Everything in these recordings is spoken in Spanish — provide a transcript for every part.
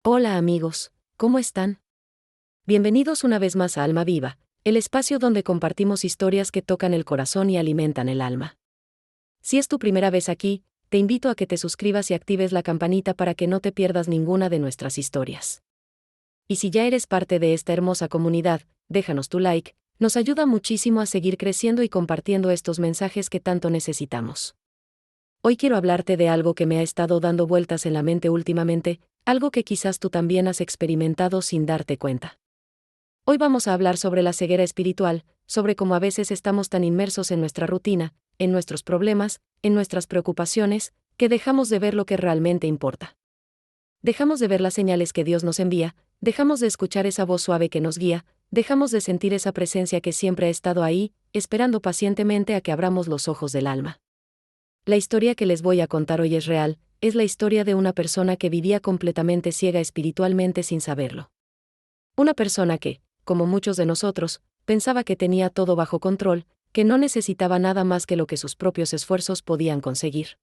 Hola amigos, ¿cómo están? Bienvenidos una vez más a Alma Viva, el espacio donde compartimos historias que tocan el corazón y alimentan el alma. Si es tu primera vez aquí, te invito a que te suscribas y actives la campanita para que no te pierdas ninguna de nuestras historias. Y si ya eres parte de esta hermosa comunidad, déjanos tu like, nos ayuda muchísimo a seguir creciendo y compartiendo estos mensajes que tanto necesitamos. Hoy quiero hablarte de algo que me ha estado dando vueltas en la mente últimamente, algo que quizás tú también has experimentado sin darte cuenta. Hoy vamos a hablar sobre la ceguera espiritual, sobre cómo a veces estamos tan inmersos en nuestra rutina, en nuestros problemas, en nuestras preocupaciones, que dejamos de ver lo que realmente importa. Dejamos de ver las señales que Dios nos envía, dejamos de escuchar esa voz suave que nos guía, dejamos de sentir esa presencia que siempre ha estado ahí, esperando pacientemente a que abramos los ojos del alma. La historia que les voy a contar hoy es real, es la historia de una persona que vivía completamente ciega espiritualmente sin saberlo. Una persona que, como muchos de nosotros, pensaba que tenía todo bajo control, que no necesitaba nada más que lo que sus propios esfuerzos podían conseguir.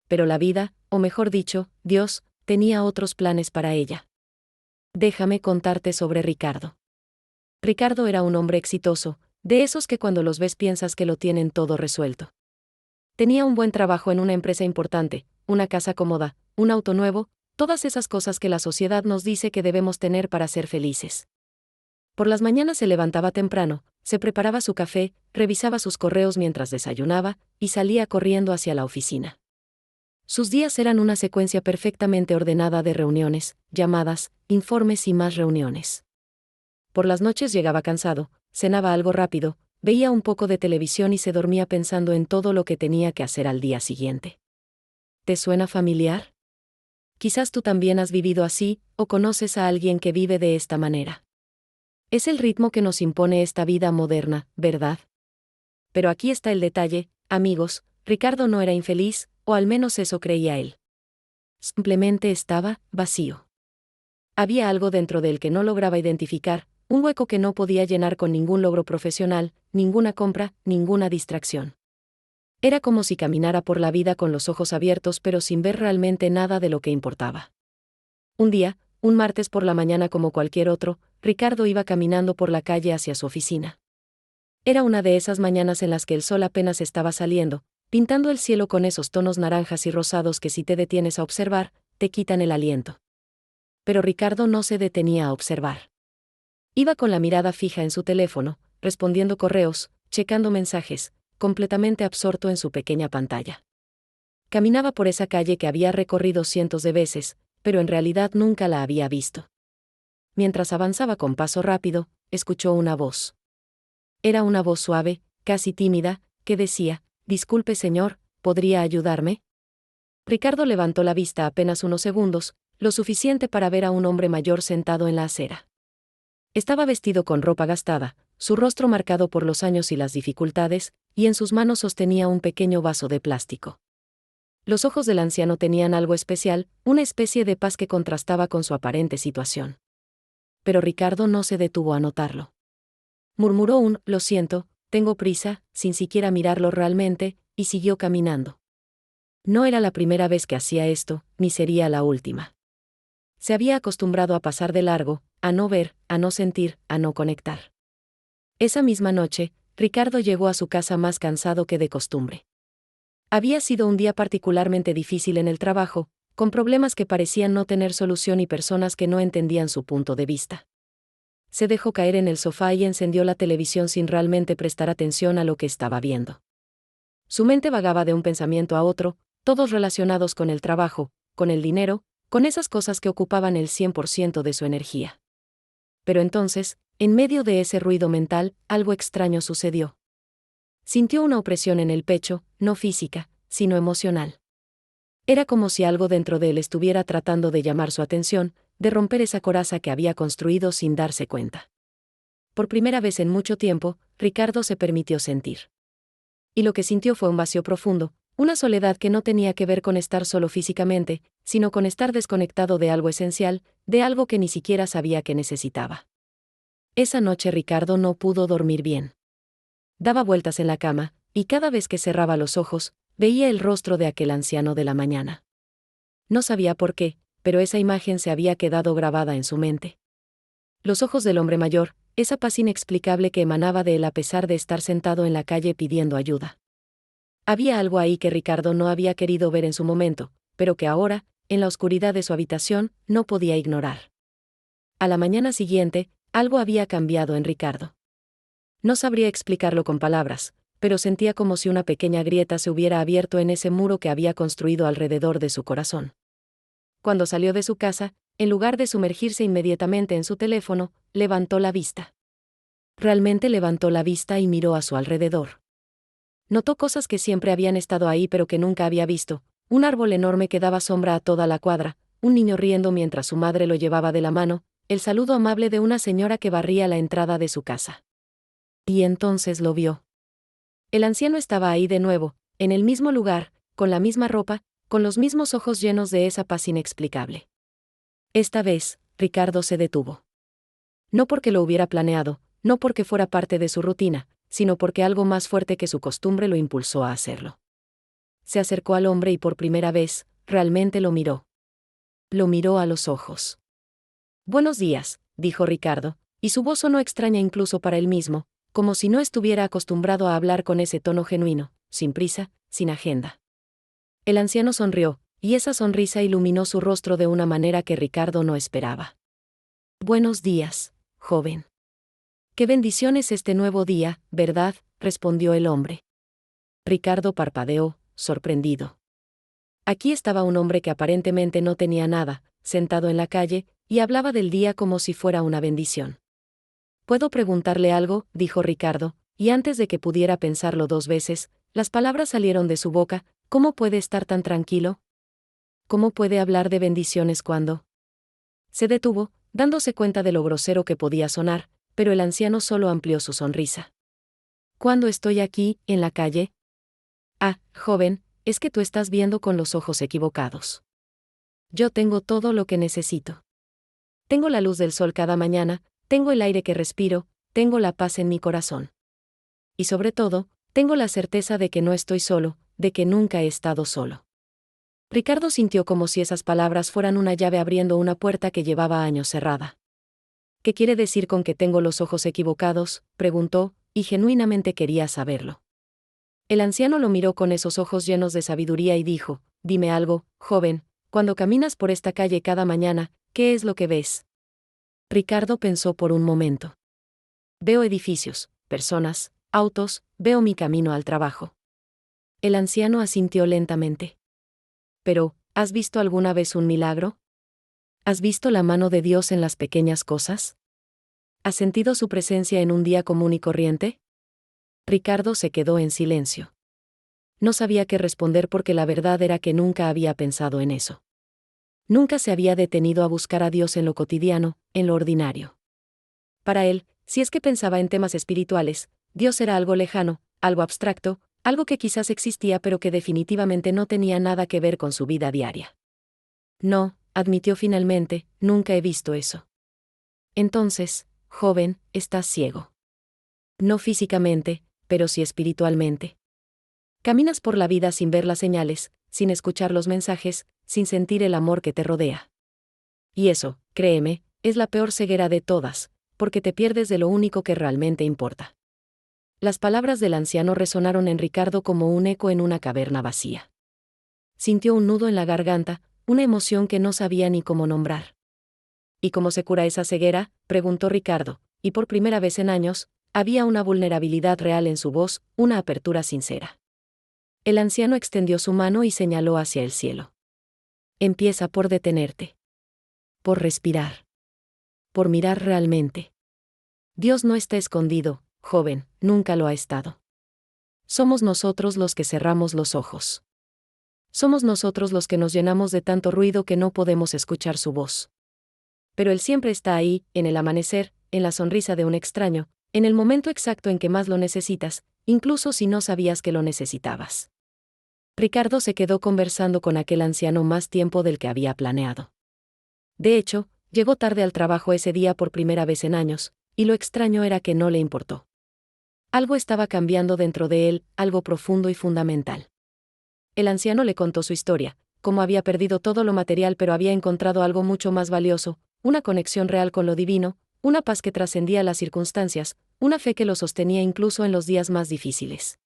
Pero la vida, o mejor dicho, Dios, tenía otros planes para ella. Déjame contarte sobre Ricardo. Ricardo era un hombre exitoso, de esos que cuando los ves piensas que lo tienen todo resuelto. Tenía un buen trabajo en una empresa importante, una casa cómoda, un auto nuevo, todas esas cosas que la sociedad nos dice que debemos tener para ser felices. Por las mañanas se levantaba temprano, se preparaba su café, revisaba sus correos mientras desayunaba, y salía corriendo hacia la oficina. Sus días eran una secuencia perfectamente ordenada de reuniones, llamadas, informes y más reuniones. Por las noches llegaba cansado, cenaba algo rápido, veía un poco de televisión y se dormía pensando en todo lo que tenía que hacer al día siguiente. ¿Te suena familiar? Quizás tú también has vivido así, o conoces a alguien que vive de esta manera. Es el ritmo que nos impone esta vida moderna, ¿verdad? Pero aquí está el detalle, amigos, Ricardo no era infeliz, o al menos eso creía él. Simplemente estaba vacío. Había algo dentro de él que no lograba identificar, un hueco que no podía llenar con ningún logro profesional, ninguna compra, ninguna distracción. Era como si caminara por la vida con los ojos abiertos pero sin ver realmente nada de lo que importaba. Un día, un martes por la mañana como cualquier otro, Ricardo iba caminando por la calle hacia su oficina. Era una de esas mañanas en las que el sol apenas estaba saliendo, pintando el cielo con esos tonos naranjas y rosados que si te detienes a observar, te quitan el aliento. Pero Ricardo no se detenía a observar. Iba con la mirada fija en su teléfono, respondiendo correos, checando mensajes, completamente absorto en su pequeña pantalla. Caminaba por esa calle que había recorrido cientos de veces, pero en realidad nunca la había visto. Mientras avanzaba con paso rápido, escuchó una voz. Era una voz suave, casi tímida, que decía: «Disculpe señor, ¿podría ayudarme?». Ricardo levantó la vista apenas unos segundos, lo suficiente para ver a un hombre mayor sentado en la acera. Estaba vestido con ropa gastada, su rostro marcado por los años y las dificultades, y en sus manos sostenía un pequeño vaso de plástico. Los ojos del anciano tenían algo especial, una especie de paz que contrastaba con su aparente situación. Pero Ricardo no se detuvo a notarlo. Murmuró un «lo siento, tengo prisa», sin siquiera mirarlo realmente, y siguió caminando. No era la primera vez que hacía esto, ni sería la última. Se había acostumbrado a pasar de largo, a no ver, a no sentir, a no conectar. Esa misma noche, Ricardo llegó a su casa más cansado que de costumbre. Había sido un día particularmente difícil en el trabajo, con problemas que parecían no tener solución y personas que no entendían su punto de vista. Se dejó caer en el sofá y encendió la televisión sin realmente prestar atención a lo que estaba viendo. Su mente vagaba de un pensamiento a otro, todos relacionados con el trabajo, con el dinero, con esas cosas que ocupaban el 100% de su energía. Pero entonces, en medio de ese ruido mental, algo extraño sucedió. Sintió una opresión en el pecho, no física, sino emocional. Era como si algo dentro de él estuviera tratando de llamar su atención, de romper esa coraza que había construido sin darse cuenta. Por primera vez en mucho tiempo, Ricardo se permitió sentir. Y lo que sintió fue un vacío profundo, una soledad que no tenía que ver con estar solo físicamente, sino con estar desconectado de algo esencial, de algo que ni siquiera sabía que necesitaba. Esa noche Ricardo no pudo dormir bien. Daba vueltas en la cama, y cada vez que cerraba los ojos, veía el rostro de aquel anciano de la mañana. No sabía por qué, pero esa imagen se había quedado grabada en su mente. Los ojos del hombre mayor, esa paz inexplicable que emanaba de él a pesar de estar sentado en la calle pidiendo ayuda. Había algo ahí que Ricardo no había querido ver en su momento, pero que ahora, en la oscuridad de su habitación, no podía ignorar. A la mañana siguiente, algo había cambiado en Ricardo. No sabría explicarlo con palabras, pero sentía como si una pequeña grieta se hubiera abierto en ese muro que había construido alrededor de su corazón. Cuando salió de su casa, en lugar de sumergirse inmediatamente en su teléfono, levantó la vista. Realmente levantó la vista y miró a su alrededor. Notó cosas que siempre habían estado ahí pero que nunca había visto: un árbol enorme que daba sombra a toda la cuadra, un niño riendo mientras su madre lo llevaba de la mano, el saludo amable de una señora que barría la entrada de su casa. Y entonces lo vio. El anciano estaba ahí de nuevo, en el mismo lugar, con la misma ropa, con los mismos ojos llenos de esa paz inexplicable. Esta vez, Ricardo se detuvo. No porque lo hubiera planeado, no porque fuera parte de su rutina, sino porque algo más fuerte que su costumbre lo impulsó a hacerlo. Se acercó al hombre y por primera vez, realmente lo miró. Lo miró a los ojos. «Buenos días», dijo Ricardo, y su voz sonó extraña incluso para él mismo, como si no estuviera acostumbrado a hablar con ese tono genuino, sin prisa, sin agenda. El anciano sonrió, y esa sonrisa iluminó su rostro de una manera que Ricardo no esperaba. «Buenos días, joven». «Qué bendición es este nuevo día, ¿verdad?», respondió el hombre. Ricardo parpadeó, sorprendido. Aquí estaba un hombre que aparentemente no tenía nada, sentado en la calle, y hablaba del día como si fuera una bendición. «¿Puedo preguntarle algo?», dijo Ricardo, y antes de que pudiera pensarlo dos veces, las palabras salieron de su boca. «¿Cómo puede estar tan tranquilo? ¿Cómo puede hablar de bendiciones cuando…?». Se detuvo, dándose cuenta de lo grosero que podía sonar, pero el anciano solo amplió su sonrisa. «¿Cuándo estoy aquí, en la calle?». «Ah, joven, es que tú estás viendo con los ojos equivocados. Yo tengo todo lo que necesito. Tengo la luz del sol cada mañana, tengo el aire que respiro, tengo la paz en mi corazón. Y sobre todo, tengo la certeza de que no estoy solo, de que nunca he estado solo». Ricardo sintió como si esas palabras fueran una llave abriendo una puerta que llevaba años cerrada. «¿Qué quiere decir con que tengo los ojos equivocados?», preguntó, y genuinamente quería saberlo. El anciano lo miró con esos ojos llenos de sabiduría y dijo: «Dime algo, joven, cuando caminas por esta calle cada mañana, ¿qué es lo que ves?». Ricardo pensó por un momento. «Veo edificios, personas, autos, veo mi camino al trabajo». El anciano asintió lentamente. «Pero, ¿has visto alguna vez un milagro? ¿Has visto la mano de Dios en las pequeñas cosas? ¿Has sentido su presencia en un día común y corriente?». Ricardo se quedó en silencio. No sabía qué responder porque la verdad era que nunca había pensado en eso. Nunca se había detenido a buscar a Dios en lo cotidiano, en lo ordinario. Para él, si es que pensaba en temas espirituales, Dios era algo lejano, algo abstracto, algo que quizás existía pero que definitivamente no tenía nada que ver con su vida diaria. «No», admitió finalmente, «nunca he visto eso». «Entonces, joven, estás ciego. No físicamente, pero sí espiritualmente. Caminas por la vida sin ver las señales, sin escuchar los mensajes, sin sentir el amor que te rodea. Y eso, créeme, es la peor ceguera de todas, porque te pierdes de lo único que realmente importa». Las palabras del anciano resonaron en Ricardo como un eco en una caverna vacía. Sintió un nudo en la garganta, una emoción que no sabía ni cómo nombrar. «¿Y cómo se cura esa ceguera?», preguntó Ricardo, y por primera vez en años, había una vulnerabilidad real en su voz, una apertura sincera. El anciano extendió su mano y señaló hacia el cielo. «Empieza por detenerte. Por respirar. Por mirar realmente. Dios no está escondido, joven, nunca lo ha estado. Somos nosotros los que cerramos los ojos. Somos nosotros los que nos llenamos de tanto ruido que no podemos escuchar su voz. Pero Él siempre está ahí, en el amanecer, en la sonrisa de un extraño, en el momento exacto en que más lo necesitas, incluso si no sabías que lo necesitabas». Ricardo se quedó conversando con aquel anciano más tiempo del que había planeado. De hecho, llegó tarde al trabajo ese día por primera vez en años, y lo extraño era que no le importó. Algo estaba cambiando dentro de él, algo profundo y fundamental. El anciano le contó su historia, como había perdido todo lo material pero había encontrado algo mucho más valioso, una conexión real con lo divino, una paz que trascendía las circunstancias, una fe que lo sostenía incluso en los días más difíciles.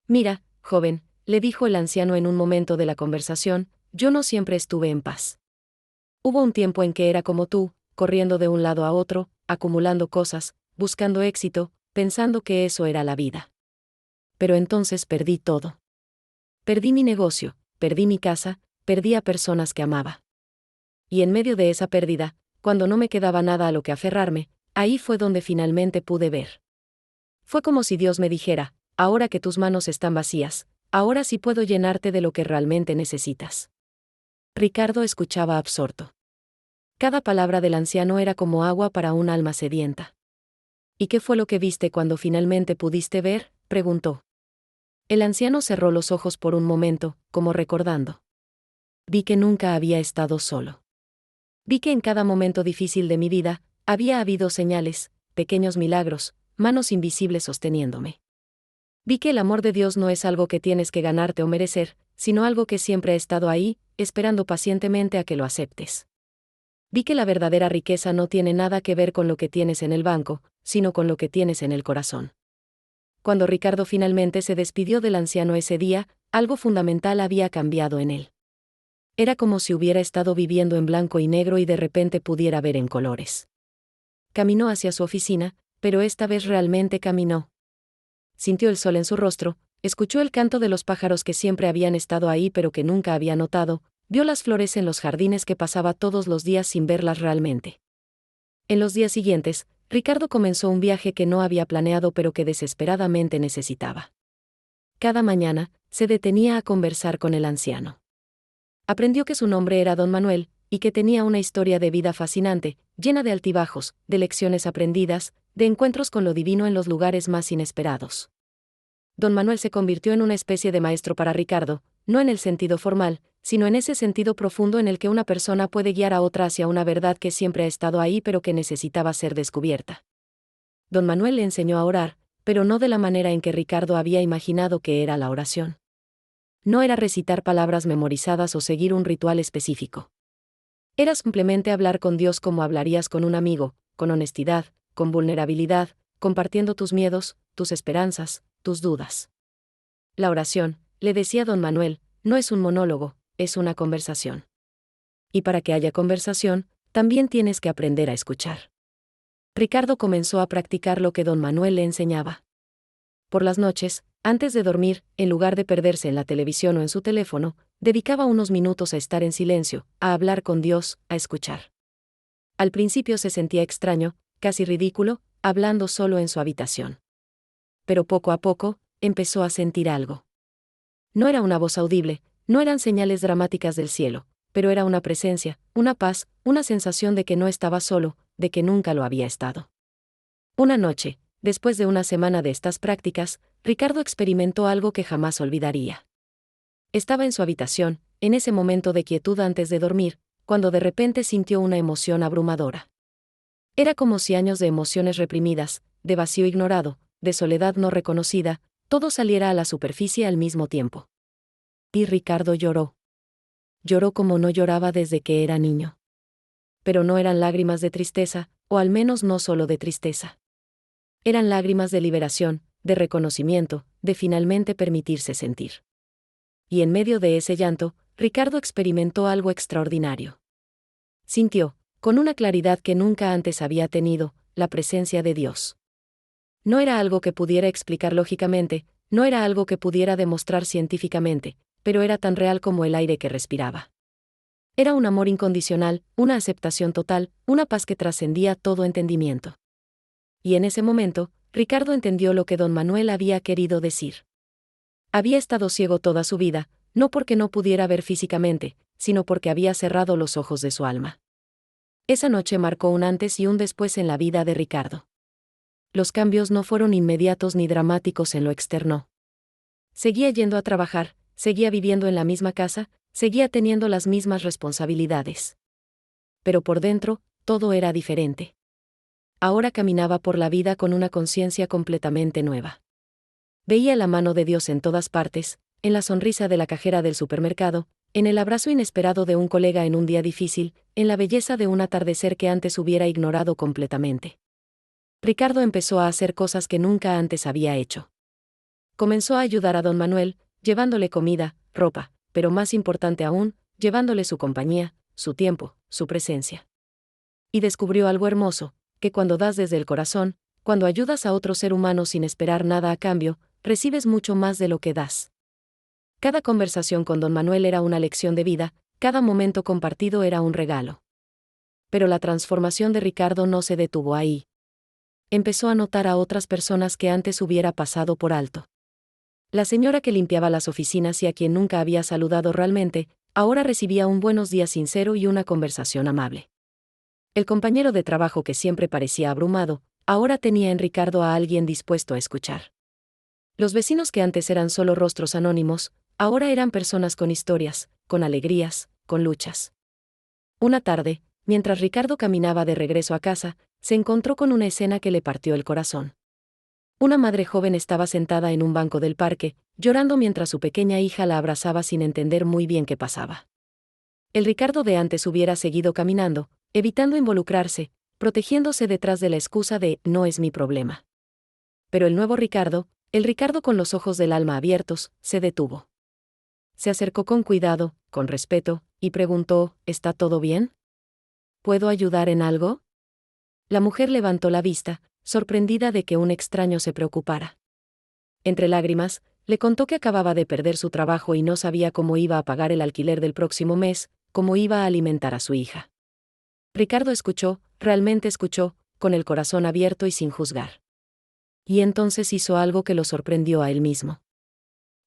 Mira, joven, le dijo el anciano en un momento de la conversación, yo no siempre estuve en paz. Hubo un tiempo en que era como tú, corriendo de un lado a otro, acumulando cosas, buscando éxito, pensando que eso era la vida. Pero entonces perdí todo. Perdí mi negocio, perdí mi casa, perdí a personas que amaba. Y en medio de esa pérdida, cuando no me quedaba nada a lo que aferrarme, ahí fue donde finalmente pude ver. Fue como si Dios me dijera, ahora que tus manos están vacías, ahora sí puedo llenarte de lo que realmente necesitas. Ricardo escuchaba absorto. Cada palabra del anciano era como agua para un alma sedienta. ¿Y qué fue lo que viste cuando finalmente pudiste ver?, preguntó. El anciano cerró los ojos por un momento, como recordando. Vi que nunca había estado solo. Vi que en cada momento difícil de mi vida, había habido señales, pequeños milagros, manos invisibles sosteniéndome. Vi que el amor de Dios no es algo que tienes que ganarte o merecer, sino algo que siempre ha estado ahí, esperando pacientemente a que lo aceptes. Vi que la verdadera riqueza no tiene nada que ver con lo que tienes en el banco, sino con lo que tienes en el corazón. Cuando Ricardo finalmente se despidió del anciano ese día, algo fundamental había cambiado en él. Era como si hubiera estado viviendo en blanco y negro y de repente pudiera ver en colores. Caminó hacia su oficina, pero esta vez realmente caminó. Sintió el sol en su rostro, escuchó el canto de los pájaros que siempre habían estado ahí pero que nunca había notado, vio las flores en los jardines que pasaba todos los días sin verlas realmente. En los días siguientes, Ricardo comenzó un viaje que no había planeado pero que desesperadamente necesitaba. Cada mañana, se detenía a conversar con el anciano. Aprendió que su nombre era Don Manuel, y que tenía una historia de vida fascinante, llena de altibajos, de lecciones aprendidas, de encuentros con lo divino en los lugares más inesperados. Don Manuel se convirtió en una especie de maestro para Ricardo, no en el sentido formal, sino en ese sentido profundo en el que una persona puede guiar a otra hacia una verdad que siempre ha estado ahí pero que necesitaba ser descubierta. Don Manuel le enseñó a orar, pero no de la manera en que Ricardo había imaginado que era la oración. No era recitar palabras memorizadas o seguir un ritual específico. Era simplemente hablar con Dios como hablarías con un amigo, con honestidad, con vulnerabilidad, compartiendo tus miedos, tus esperanzas, tus dudas. La oración, le decía don Manuel, no es un monólogo, es una conversación. Y para que haya conversación, también tienes que aprender a escuchar. Ricardo comenzó a practicar lo que don Manuel le enseñaba. Por las noches, antes de dormir, en lugar de perderse en la televisión o en su teléfono, dedicaba unos minutos a estar en silencio, a hablar con Dios, a escuchar. Al principio se sentía extraño, casi ridículo, hablando solo en su habitación. Pero poco a poco, empezó a sentir algo. No era una voz audible, no eran señales dramáticas del cielo, pero era una presencia, una paz, una sensación de que no estaba solo, de que nunca lo había estado. Una noche, después de una semana de estas prácticas, Ricardo experimentó algo que jamás olvidaría. Estaba en su habitación, en ese momento de quietud antes de dormir, cuando de repente sintió una emoción abrumadora. Era como si años de emociones reprimidas, de vacío ignorado, de soledad no reconocida, todo saliera a la superficie al mismo tiempo. Y Ricardo lloró. Lloró como no lloraba desde que era niño. Pero no eran lágrimas de tristeza, o al menos no solo de tristeza. Eran lágrimas de liberación, de reconocimiento, de finalmente permitirse sentir. Y en medio de ese llanto, Ricardo experimentó algo extraordinario. Sintió, con una claridad que nunca antes había tenido, la presencia de Dios. No era algo que pudiera explicar lógicamente, no era algo que pudiera demostrar científicamente, pero era tan real como el aire que respiraba. Era un amor incondicional, una aceptación total, una paz que trascendía todo entendimiento. Y en ese momento, Ricardo entendió lo que don Manuel había querido decir. Había estado ciego toda su vida, no porque no pudiera ver físicamente, sino porque había cerrado los ojos de su alma. Esa noche marcó un antes y un después en la vida de Ricardo. Los cambios no fueron inmediatos ni dramáticos en lo externo. Seguía yendo a trabajar, seguía viviendo en la misma casa, seguía teniendo las mismas responsabilidades. Pero por dentro, todo era diferente. Ahora caminaba por la vida con una conciencia completamente nueva. Veía la mano de Dios en todas partes, en la sonrisa de la cajera del supermercado, en el abrazo inesperado de un colega en un día difícil, en la belleza de un atardecer que antes hubiera ignorado completamente. Ricardo empezó a hacer cosas que nunca antes había hecho. Comenzó a ayudar a don Manuel, llevándole comida, ropa, pero más importante aún, llevándole su compañía, su tiempo, su presencia. Y descubrió algo hermoso, que cuando das desde el corazón, cuando ayudas a otro ser humano sin esperar nada a cambio, recibes mucho más de lo que das. Cada conversación con don Manuel era una lección de vida, cada momento compartido era un regalo. Pero la transformación de Ricardo no se detuvo ahí. Empezó a notar a otras personas que antes hubiera pasado por alto. La señora que limpiaba las oficinas y a quien nunca había saludado realmente, ahora recibía un buenos días sincero y una conversación amable. El compañero de trabajo que siempre parecía abrumado, ahora tenía en Ricardo a alguien dispuesto a escuchar. Los vecinos que antes eran solo rostros anónimos, ahora eran personas con historias, con alegrías, con luchas. Una tarde, mientras Ricardo caminaba de regreso a casa, se encontró con una escena que le partió el corazón. Una madre joven estaba sentada en un banco del parque, llorando mientras su pequeña hija la abrazaba sin entender muy bien qué pasaba. El Ricardo de antes hubiera seguido caminando, evitando involucrarse, protegiéndose detrás de la excusa de «no es mi problema». Pero el nuevo Ricardo, el Ricardo con los ojos del alma abiertos, se detuvo. Se acercó con cuidado, con respeto, y preguntó, ¿está todo bien? ¿Puedo ayudar en algo? La mujer levantó la vista, sorprendida de que un extraño se preocupara. Entre lágrimas, le contó que acababa de perder su trabajo y no sabía cómo iba a pagar el alquiler del próximo mes, cómo iba a alimentar a su hija. Ricardo escuchó, realmente escuchó, con el corazón abierto y sin juzgar. Y entonces hizo algo que lo sorprendió a él mismo.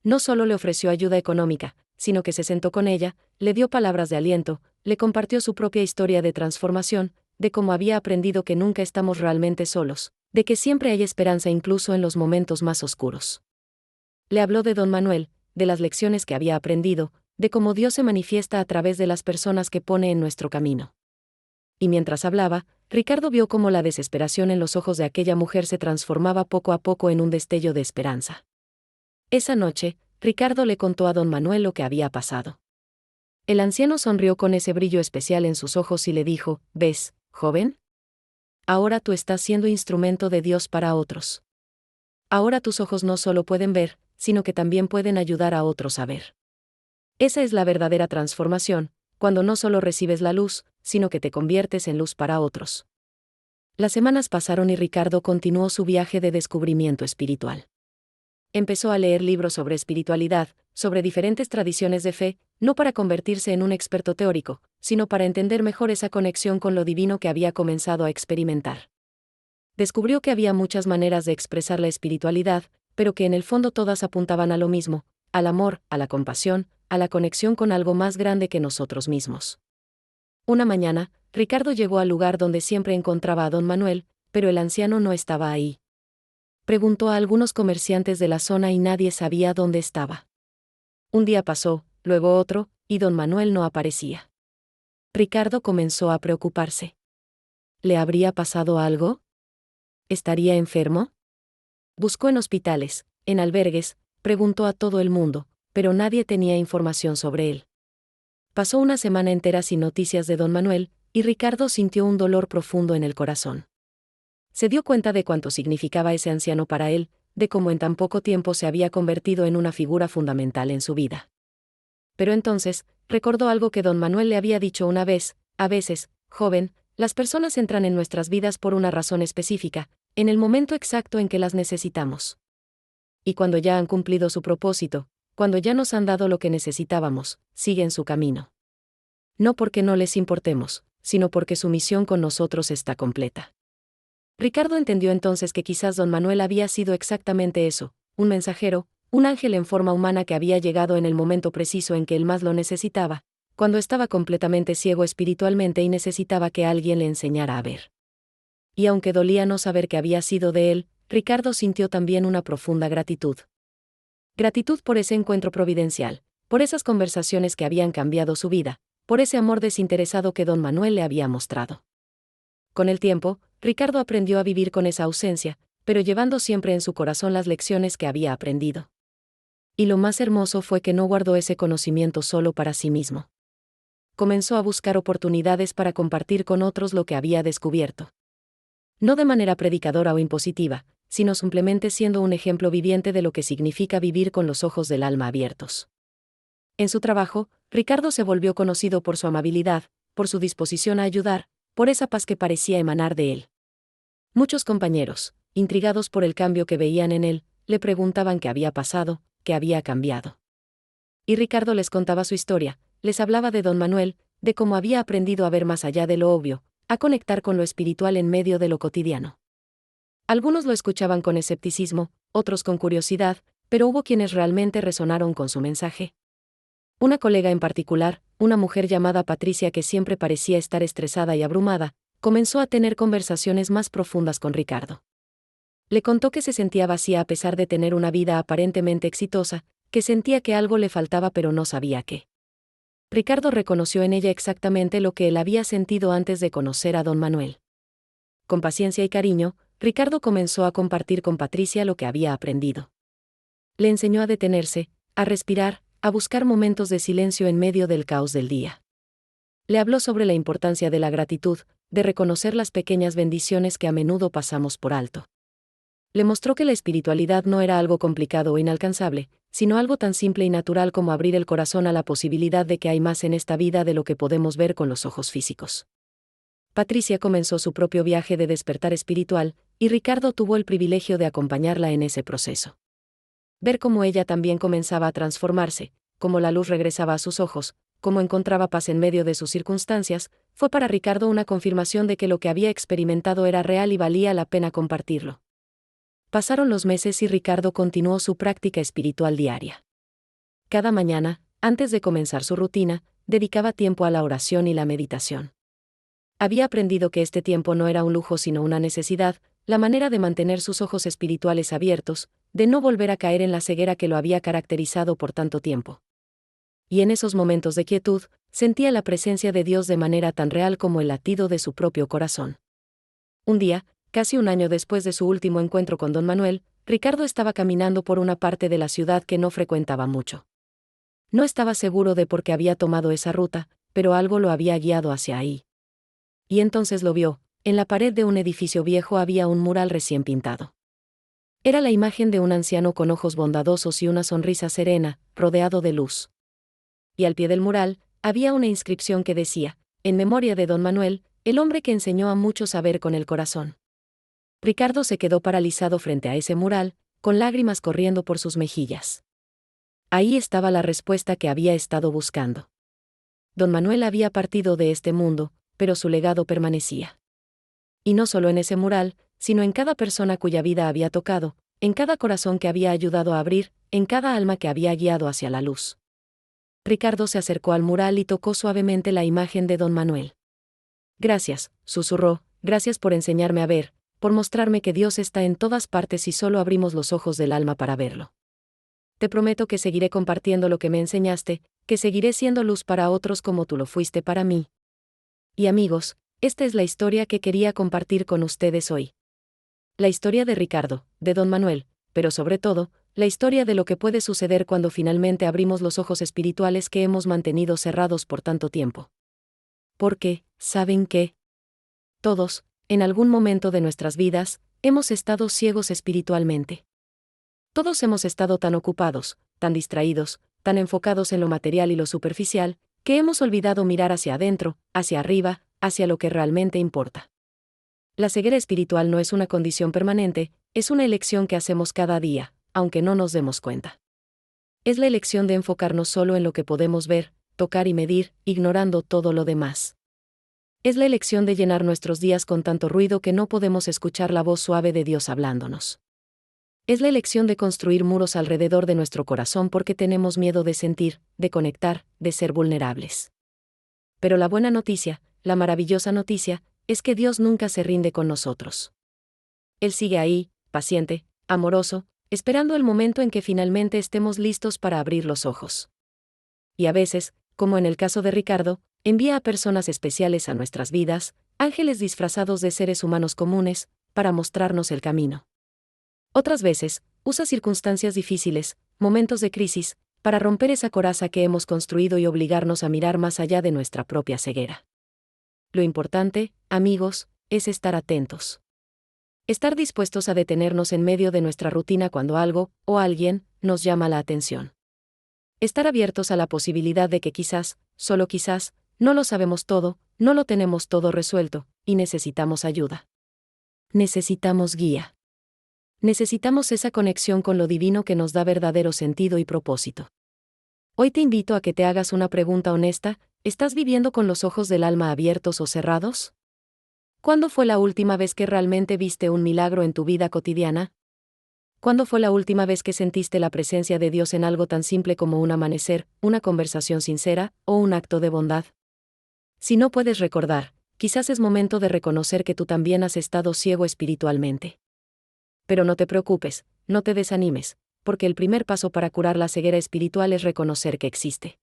No solo le ofreció ayuda económica, sino que se sentó con ella, le dio palabras de aliento, le compartió su propia historia de transformación, de cómo había aprendido que nunca estamos realmente solos, de que siempre hay esperanza incluso en los momentos más oscuros. Le habló de don Manuel, de las lecciones que había aprendido, de cómo Dios se manifiesta a través de las personas que pone en nuestro camino. Y mientras hablaba, Ricardo vio cómo la desesperación en los ojos de aquella mujer se transformaba poco a poco en un destello de esperanza. Esa noche, Ricardo le contó a don Manuel lo que había pasado. El anciano sonrió con ese brillo especial en sus ojos y le dijo, ¿ves, joven? Ahora tú estás siendo instrumento de Dios para otros. Ahora tus ojos no solo pueden ver, sino que también pueden ayudar a otros a ver. Esa es la verdadera transformación, cuando no solo recibes la luz, sino que te conviertes en luz para otros. Las semanas pasaron y Ricardo continuó su viaje de descubrimiento espiritual. Empezó a leer libros sobre espiritualidad, sobre diferentes tradiciones de fe, no para convertirse en un experto teórico, sino para entender mejor esa conexión con lo divino que había comenzado a experimentar. Descubrió que había muchas maneras de expresar la espiritualidad, pero que en el fondo todas apuntaban a lo mismo, al amor, a la compasión, a la conexión con algo más grande que nosotros mismos. Una mañana, Ricardo llegó al lugar donde siempre encontraba a don Manuel, pero el anciano no estaba ahí. Preguntó a algunos comerciantes de la zona y nadie sabía dónde estaba. Un día pasó, luego otro, y don Manuel no aparecía. Ricardo comenzó a preocuparse. ¿Le habría pasado algo? ¿Estaría enfermo? Buscó en hospitales, en albergues, preguntó a todo el mundo, pero nadie tenía información sobre él. Pasó una semana entera sin noticias de don Manuel, y Ricardo sintió un dolor profundo en el corazón. Se dio cuenta de cuánto significaba ese anciano para él, de cómo en tan poco tiempo se había convertido en una figura fundamental en su vida. Pero entonces, recordó algo que don Manuel le había dicho una vez, a veces, joven, las personas entran en nuestras vidas por una razón específica, en el momento exacto en que las necesitamos. Y cuando ya han cumplido su propósito, cuando ya nos han dado lo que necesitábamos, siguen su camino. No porque no les importemos, sino porque su misión con nosotros está completa. Ricardo entendió entonces que quizás don Manuel había sido exactamente eso, un mensajero, un ángel en forma humana que había llegado en el momento preciso en que él más lo necesitaba, cuando estaba completamente ciego espiritualmente y necesitaba que alguien le enseñara a ver. Y aunque dolía no saber que había sido de él, Ricardo sintió también una profunda gratitud. Gratitud por ese encuentro providencial, por esas conversaciones que habían cambiado su vida, por ese amor desinteresado que don Manuel le había mostrado. Con el tiempo, Ricardo aprendió a vivir con esa ausencia, pero llevando siempre en su corazón las lecciones que había aprendido. Y lo más hermoso fue que no guardó ese conocimiento solo para sí mismo. Comenzó a buscar oportunidades para compartir con otros lo que había descubierto. No de manera predicadora o impositiva, sino simplemente siendo un ejemplo viviente de lo que significa vivir con los ojos del alma abiertos. En su trabajo, Ricardo se volvió conocido por su amabilidad, por su disposición a ayudar, por esa paz que parecía emanar de él. Muchos compañeros, intrigados por el cambio que veían en él, le preguntaban qué había pasado, qué había cambiado. Y Ricardo les contaba su historia, les hablaba de don Manuel, de cómo había aprendido a ver más allá de lo obvio, a conectar con lo espiritual en medio de lo cotidiano. Algunos lo escuchaban con escepticismo, otros con curiosidad, pero hubo quienes realmente resonaron con su mensaje. Una colega en particular, una mujer llamada Patricia que siempre parecía estar estresada y abrumada, comenzó a tener conversaciones más profundas con Ricardo. Le contó que se sentía vacía a pesar de tener una vida aparentemente exitosa, que sentía que algo le faltaba pero no sabía qué. Ricardo reconoció en ella exactamente lo que él había sentido antes de conocer a don Manuel. Con paciencia y cariño, Ricardo comenzó a compartir con Patricia lo que había aprendido. Le enseñó a detenerse, a respirar, a buscar momentos de silencio en medio del caos del día. Le habló sobre la importancia de la gratitud, de reconocer las pequeñas bendiciones que a menudo pasamos por alto. Le mostró que la espiritualidad no era algo complicado o inalcanzable, sino algo tan simple y natural como abrir el corazón a la posibilidad de que hay más en esta vida de lo que podemos ver con los ojos físicos. Patricia comenzó su propio viaje de despertar espiritual, y Ricardo tuvo el privilegio de acompañarla en ese proceso. Ver cómo ella también comenzaba a transformarse, cómo la luz regresaba a sus ojos, cómo encontraba paz en medio de sus circunstancias, fue para Ricardo una confirmación de que lo que había experimentado era real y valía la pena compartirlo. Pasaron los meses y Ricardo continuó su práctica espiritual diaria. Cada mañana, antes de comenzar su rutina, dedicaba tiempo a la oración y la meditación. Había aprendido que este tiempo no era un lujo sino una necesidad, la manera de mantener sus ojos espirituales abiertos, de no volver a caer en la ceguera que lo había caracterizado por tanto tiempo. Y en esos momentos de quietud, sentía la presencia de Dios de manera tan real como el latido de su propio corazón. Un día, casi un año después de su último encuentro con don Manuel, Ricardo estaba caminando por una parte de la ciudad que no frecuentaba mucho. No estaba seguro de por qué había tomado esa ruta, pero algo lo había guiado hacia ahí. Y entonces lo vio, en la pared de un edificio viejo había un mural recién pintado. Era la imagen de un anciano con ojos bondadosos y una sonrisa serena, rodeado de luz. Y al pie del mural, había una inscripción que decía, en memoria de don Manuel, el hombre que enseñó a muchos a ver con el corazón. Ricardo se quedó paralizado frente a ese mural, con lágrimas corriendo por sus mejillas. Ahí estaba la respuesta que había estado buscando. Don Manuel había partido de este mundo, pero su legado permanecía. Y no solo en ese mural, sino en cada persona cuya vida había tocado, en cada corazón que había ayudado a abrir, en cada alma que había guiado hacia la luz. Ricardo se acercó al mural y tocó suavemente la imagen de don Manuel. Gracias, susurró, gracias por enseñarme a ver, por mostrarme que Dios está en todas partes y solo abrimos los ojos del alma para verlo. Te prometo que seguiré compartiendo lo que me enseñaste, que seguiré siendo luz para otros como tú lo fuiste para mí. Y amigos, esta es la historia que quería compartir con ustedes hoy. La historia de Ricardo, de don Manuel, pero sobre todo, la historia de lo que puede suceder cuando finalmente abrimos los ojos espirituales que hemos mantenido cerrados por tanto tiempo. Porque, ¿saben qué? Todos, en algún momento de nuestras vidas, hemos estado ciegos espiritualmente. Todos hemos estado tan ocupados, tan distraídos, tan enfocados en lo material y lo superficial, que hemos olvidado mirar hacia adentro, hacia arriba, hacia lo que realmente importa. La ceguera espiritual no es una condición permanente, es una elección que hacemos cada día, aunque no nos demos cuenta. Es la elección de enfocarnos solo en lo que podemos ver, tocar y medir, ignorando todo lo demás. Es la elección de llenar nuestros días con tanto ruido que no podemos escuchar la voz suave de Dios hablándonos. Es la elección de construir muros alrededor de nuestro corazón porque tenemos miedo de sentir, de conectar, de ser vulnerables. Pero la buena noticia, la maravillosa noticia, es que Dios nunca se rinde con nosotros. Él sigue ahí, paciente, amoroso, esperando el momento en que finalmente estemos listos para abrir los ojos. Y a veces, como en el caso de Ricardo, envía a personas especiales a nuestras vidas, ángeles disfrazados de seres humanos comunes, para mostrarnos el camino. Otras veces, usa circunstancias difíciles, momentos de crisis, para romper esa coraza que hemos construido y obligarnos a mirar más allá de nuestra propia ceguera. Lo importante, amigos, es estar atentos. Estar dispuestos a detenernos en medio de nuestra rutina cuando algo, o alguien, nos llama la atención. Estar abiertos a la posibilidad de que quizás, solo quizás, no lo sabemos todo, no lo tenemos todo resuelto, y necesitamos ayuda. Necesitamos guía. Necesitamos esa conexión con lo divino que nos da verdadero sentido y propósito. Hoy te invito a que te hagas una pregunta honesta: ¿estás viviendo con los ojos del alma abiertos o cerrados? ¿Cuándo fue la última vez que realmente viste un milagro en tu vida cotidiana? ¿Cuándo fue la última vez que sentiste la presencia de Dios en algo tan simple como un amanecer, una conversación sincera, o un acto de bondad? Si no puedes recordar, quizás es momento de reconocer que tú también has estado ciego espiritualmente. Pero no te preocupes, no te desanimes, porque el primer paso para curar la ceguera espiritual es reconocer que existe.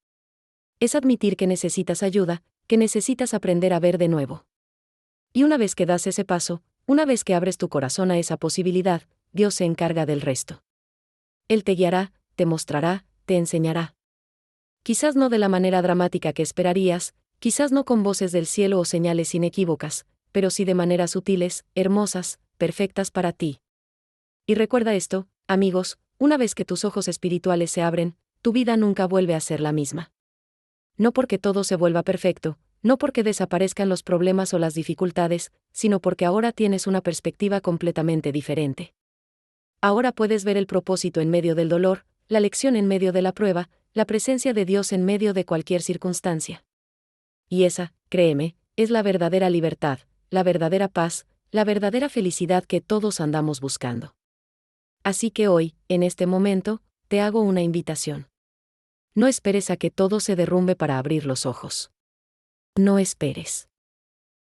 Es admitir que necesitas ayuda, que necesitas aprender a ver de nuevo. Y una vez que das ese paso, una vez que abres tu corazón a esa posibilidad, Dios se encarga del resto. Él te guiará, te mostrará, te enseñará. Quizás no de la manera dramática que esperarías, quizás no con voces del cielo o señales inequívocas, pero sí de maneras sutiles, hermosas, perfectas para ti. Y recuerda esto, amigos, una vez que tus ojos espirituales se abren, tu vida nunca vuelve a ser la misma. No porque todo se vuelva perfecto, no porque desaparezcan los problemas o las dificultades, sino porque ahora tienes una perspectiva completamente diferente. Ahora puedes ver el propósito en medio del dolor, la lección en medio de la prueba, la presencia de Dios en medio de cualquier circunstancia. Y esa, créeme, es la verdadera libertad, la verdadera paz, la verdadera felicidad que todos andamos buscando. Así que hoy, en este momento, te hago una invitación. No esperes a que todo se derrumbe para abrir los ojos. No esperes.